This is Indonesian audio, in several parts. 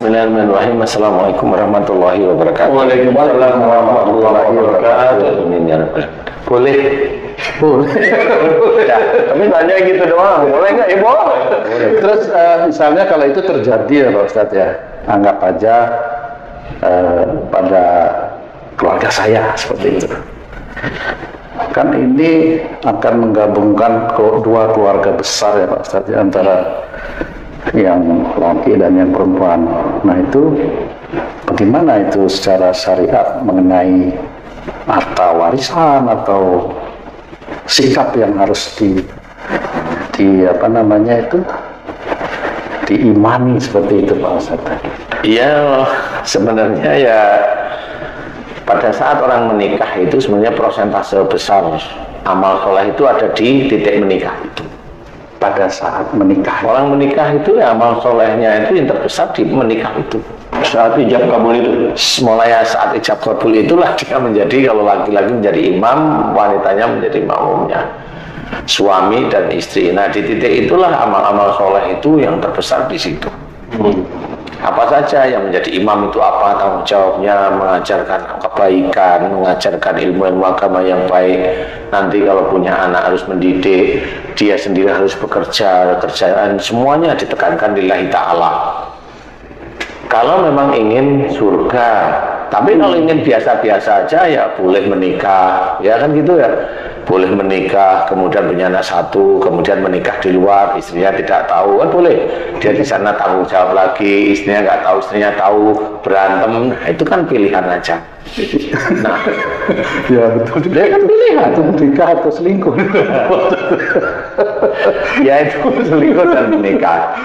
Bismillahirrahmanirrahim. Assalamualaikum warahmatullahi wabarakatuh. Waalaikumsalam warahmatullahi wabarakatuh. Boleh. Ya, tapi tanya gitu doang. Boleh nggak ibu? Boleh. Terus misalnya kalau itu terjadi ya Pak Ustadz ya, anggap aja pada keluarga saya seperti itu. Kan ini akan menggabungkan dua keluarga besar ya Pak Ustadz ya, antara yang laki dan yang perempuan. Nah itu bagaimana itu secara syariat mengenai harta warisan atau sikap yang harus diimani seperti itu Pak Ustadz? Iya, sebenarnya ya pada saat orang menikah itu sebenarnya persentase besar amal soleh itu ada di titik menikah itu. Pada saat menikah, orang menikah itu ya amal solehnya itu yang terbesar di menikah itu. saat ijab kabul itu, Mulai saat ijab kabul itulah dia menjadi, kalau laki-laki menjadi imam, wanitanya menjadi makmumnya, suami dan istri. Nah di titik itulah amal-amal soleh itu yang terbesar di situ. Apa saja yang menjadi imam itu, apa tanggung jawabnya, mengajarkan kebaikan, mengajarkan ilmu agama yang baik. Nanti kalau punya anak harus mendidik, dia sendiri harus bekerja, kerjaan semuanya ditekankan lillahi ta'ala. Kalau memang ingin surga, tapi kalau ingin biasa-biasa aja ya boleh menikah, ya kan gitu ya. Boleh menikah, kemudian punya anak satu, kemudian menikah di luar, istrinya tidak tahu, kan boleh. Dia di sana tanggung jawab lagi, istrinya nggak tahu, istrinya tahu, berantem, nah, itu kan pilihan aja. Nah, ya betul. dia kan pilihan. Itu menikah atau selingkuh? Ya itu selingkuh dan menikah.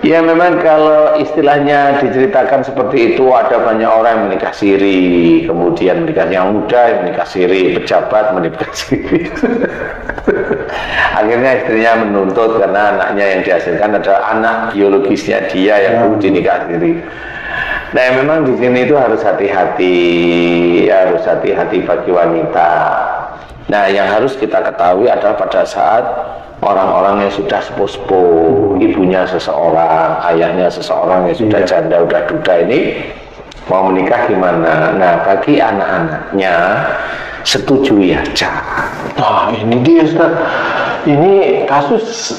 Ya memang kalau istilahnya diceritakan seperti itu, ada banyak orang yang menikah siri, kemudian menikah yang muda yang menikah siri, pejabat menikah siri. Akhirnya istrinya menuntut karena anaknya yang dihasilkan adalah anak biologisnya dia yang perlu dinikah siri. Nah memang di sini itu harus hati-hati, harus hati-hati bagi wanita. Nah yang harus kita ketahui adalah pada saat orang-orang yang sudah sepuh-sepuh, ibunya seseorang, ayahnya seseorang yang sudah janda, udah duda ini mau menikah gimana? Nah bagi anak-anaknya setujui aja. Nah ini dia Ustaz, ini kasus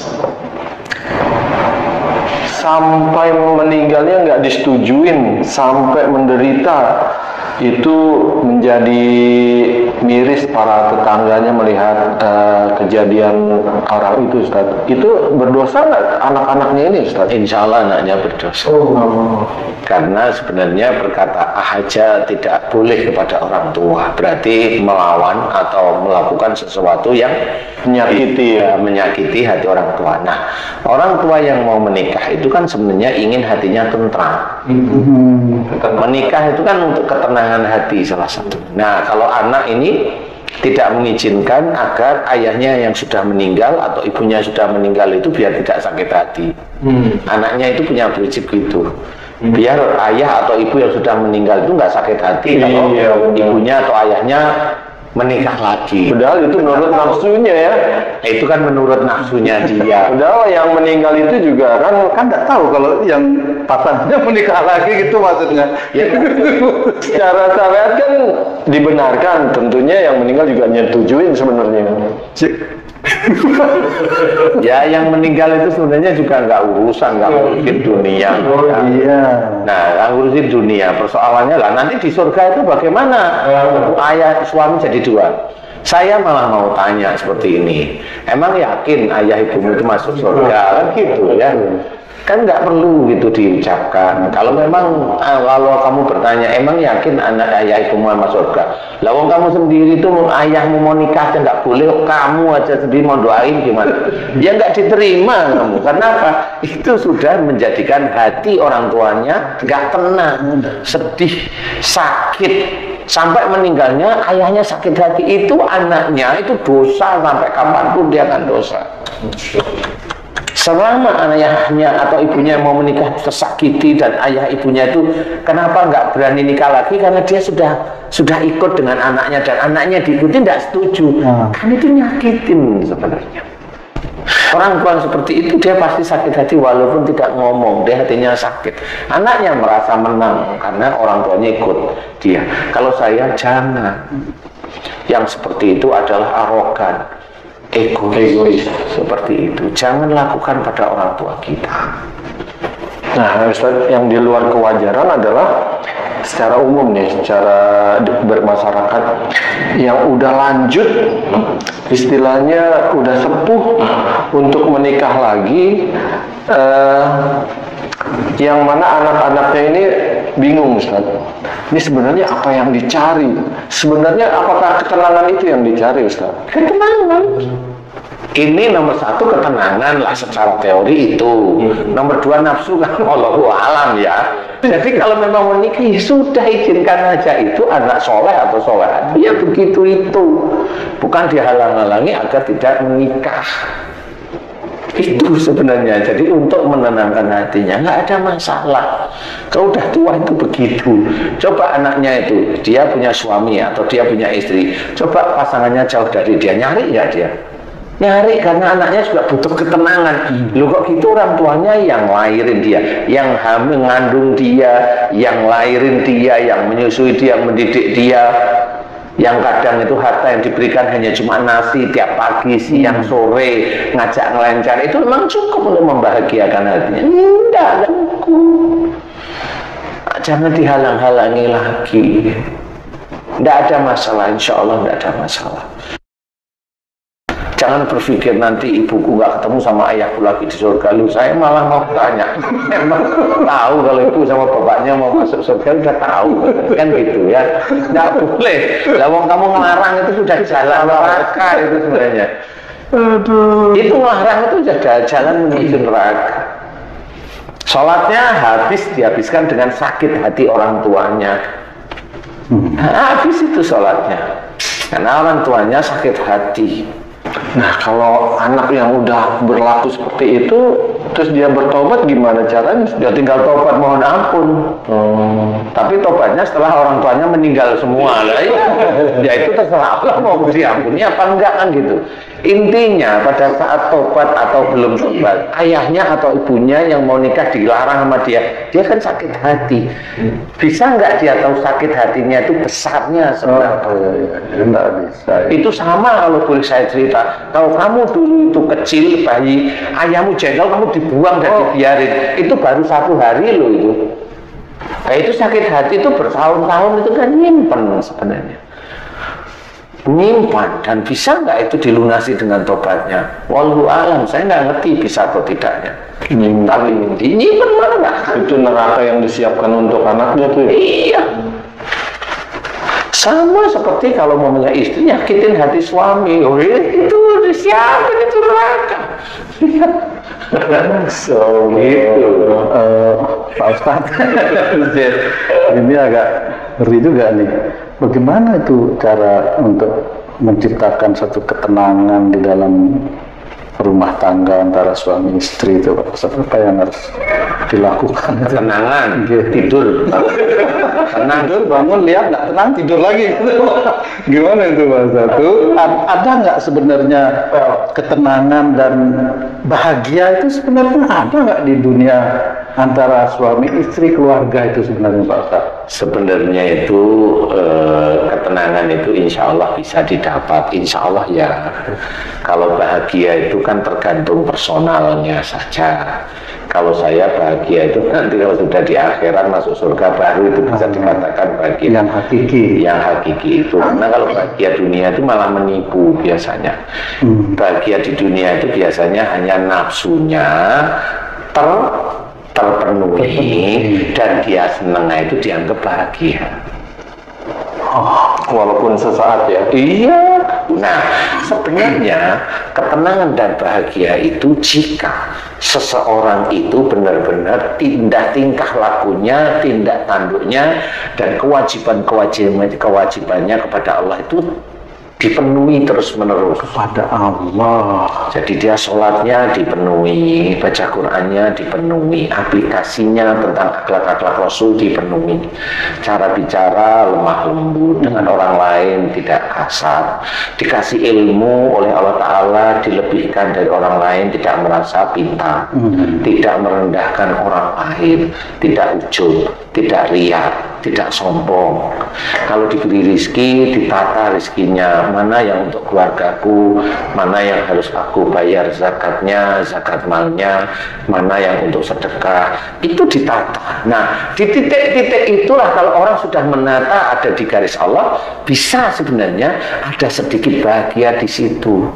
sampai meninggalnya nggak disetujuin, sampai menderita, itu menjadi miris para tetangganya melihat kejadian orang itu Ustaz. Itu berdosa nggak anak-anaknya ini Ustaz? Insya Allah anaknya berdosa. Karena sebenarnya berkata aja tidak boleh kepada orang tua, berarti melawan atau melakukan sesuatu yang menyakiti hati orang tua. Nah, orang tua yang mau menikah itu kan sebenarnya ingin hatinya tentram. Menikah itu kan untuk ketenangan hati salah satu. Nah, kalau anak ini tidak mengizinkan agar ayahnya yang sudah meninggal atau ibunya sudah meninggal itu biar tidak sakit hati. Anaknya itu punya prinsip gitu. Biar ayah atau ibu yang sudah meninggal itu nggak sakit hati kalau ibunya atau ayahnya menikah lagi. Padahal itu menurut nafsunya ya. Itu kan menurut nafsunya dia. Padahal yang meninggal itu juga kan nggak tahu kalau yang pasangannya menikah lagi gitu maksudnya. Ya. Secara syariat kan dibenarkan, tentunya yang meninggal juga nyetujuin sebenarnya. Ya yang meninggal itu sebenarnya juga nggak ngurusin dunia. Nah nggak ngurusin dunia, persoalannya lah nanti di surga itu bagaimana? Ayah suami jadi dua. Saya malah mau tanya seperti ini, emang yakin ayah ibumu itu masuk surga? Kan gitu ya. Kan nggak perlu gitu diucapkan. Kalau memang kalau kamu bertanya emang yakin anak ayah ibumu masuk surga, lah wong kamu sendiri tuh ayahmu mau nikah aja nggak boleh, kamu aja sendiri mau doain gimana? Ya nggak diterima kamu. Karena apa? Itu sudah menjadikan hati orang tuanya nggak tenang, sedih, sakit, sampai meninggalnya ayahnya sakit hati. Itu anaknya itu dosa, sampai kapanpun dia akan dosa. Selama ayahnya atau ibunya mau menikah tersakiti dan ayah ibunya itu kenapa nggak berani nikah lagi? Karena dia sudah ikut dengan anaknya dan anaknya diikuti tidak setuju. Kan itu nyakitin sebenarnya. Orang tua seperti itu dia pasti sakit hati walaupun tidak ngomong, dia hatinya sakit. Anaknya merasa menang karena orang tuanya ikut dia. Kalau saya jangan. Yang seperti itu adalah arogan, egois seperti itu. Jangan lakukan pada orang tua kita. Nah, Ustaz, yang di luar kewajaran adalah secara umum nih, secara bermasyarakat yang udah lanjut, istilahnya udah sepuh untuk menikah lagi, yang mana anak-anaknya ini bingung, Ustaz. Ini sebenarnya apa yang dicari? Sebenarnya apakah ketenangan itu yang dicari, Ustaz? Ketenangan. Ini nomor satu ketenangan lah secara teori itu. Nomor dua nafsu kan wallahu alam ya. Jadi kalau memang menikah ya sudah izinkan aja, itu anak soleh atau solehat. Ya begitu itu. Bukan dihalang-halangi agar tidak menikah. Itu sebenarnya. Jadi untuk menenangkan hatinya nggak ada masalah. Kalau udah tua itu begitu. Coba anaknya itu dia punya suami atau dia punya istri. Coba pasangannya jauh dari dia, nyari nggak dia? Nyari, karena anaknya juga butuh ketenangan. Loh kok gitu, orang tuanya yang lahirin dia, yang hamil ngandung dia, yang lahirin dia, yang menyusui dia, yang mendidik dia, yang kadang itu harta yang diberikan hanya cuma nasi tiap pagi, siang, sore, ngajak ngelencar, itu memang cukup untuk membahagiakan hatinya. Tidak cukup. Jangan dihalang-halangi lagi. Tidak ada masalah, insya Allah tidak ada masalah. Jangan berpikir nanti ibuku nggak ketemu sama ayahku lagi di surga. Lu, saya malah mau tanya, emang tahu kalau ibu sama bapaknya mau masuk surga? Udah tahu kan gitu ya. Nggak boleh. Lah wong kamu ngelarang itu sudah jalan neraka itu sebenarnya. Aduh. Itu ngelarang itu sudah jalan menuju neraka. Sholatnya habis dihabiskan dengan sakit hati orang tuanya. Habis itu sholatnya karena orang tuanya sakit hati. Nah, kalau anak yang udah berlaku seperti itu, terus dia bertobat gimana caranya? Dia tinggal tobat mohon ampun. Tapi tobatnya setelah orang tuanya meninggal semua. Lah ya itu terserah Allah mau diampuni apa enggak kan gitu. Intinya pada saat tobat atau belum tobat, ayahnya atau ibunya yang mau nikah dilarang sama dia kan sakit hati. Bisa nggak dia tahu sakit hatinya itu besarnya sebenarnya? Enggak bisa. Itu sama kalau boleh saya cerita. Kalau kamu dulu itu kecil bayi, ayahmu jengkel, kamu dibuang dan dibiarin, itu baru 1 hari loh itu. Nah, itu sakit hati itu bertahun-tahun itu kan nyimpen sebenarnya. Nyimpan, dan bisa nggak itu dilunasi dengan tobatnya? Wallahu alam, saya nggak ngerti bisa atau tidaknya. Tapi nyimpan mana nggak? Itu neraka yang disiapkan untuk anaknya tuh. Iya. Sama seperti kalau mau punya istri, nyakitin hati suami, itu disiapkan itu neraka. So gitu. Pak Ustadz, ini agak ngeri juga nih. Bagaimana itu cara untuk menciptakan satu ketenangan di dalam rumah tangga antara suami istri itu, Pak Ustadz? Apa yang harus dilakukan? Ketenangan, tidur. Tenang, tidur, bangun, lihat nggak tenang, tidur lagi. Gimana itu Pak Ustadz? Ada nggak sebenarnya ketenangan dan bahagia itu sebenarnya ada nggak di dunia antara suami istri, keluarga itu sebenarnya Pak Ustadz? Sebenarnya itu ketenangan itu insya Allah bisa didapat, insya Allah ya. Kalau bahagia itu kan tergantung personalnya saja. Kalau saya bahagia itu nanti kalau sudah di akhirat masuk surga baru itu bisa dikatakan bahagia. Yang hakiki. Yang hakiki itu. Karena kalau bahagia dunia itu malah menipu biasanya. Bahagia di dunia itu biasanya hanya nafsunya terpenuhi dan dia senang, itu dianggap bahagia. Walaupun sesaat ya. Iya. Nah, sebenarnya ketenangan dan bahagia itu jika seseorang itu benar-benar tingkah lakunya, tindak tanduknya, dan kewajibannya kepada Allah itu dipenuhi terus-menerus Pada Allah. Jadi dia sholatnya dipenuhi, baca Qur'annya dipenuhi, aplikasinya tentang akhlak-akhlak Rasul dipenuhi, cara bicara lemah lembut dengan orang lain, tidak kasar, dikasih ilmu oleh Allah Ta'ala, dilebihkan dari orang lain, tidak merasa pintar, tidak merendahkan orang lain, tidak ujub, tidak riak, tidak sombong. Kalau diberi rizki, ditata rizkinya, mana yang untuk keluargaku, mana yang harus aku bayar zakatnya, zakat malnya, mana yang untuk sedekah, itu ditata. Nah, di titik-titik itulah kalau orang sudah menata ada di garis Allah, bisa sebenarnya ada sedikit bahagia di situ.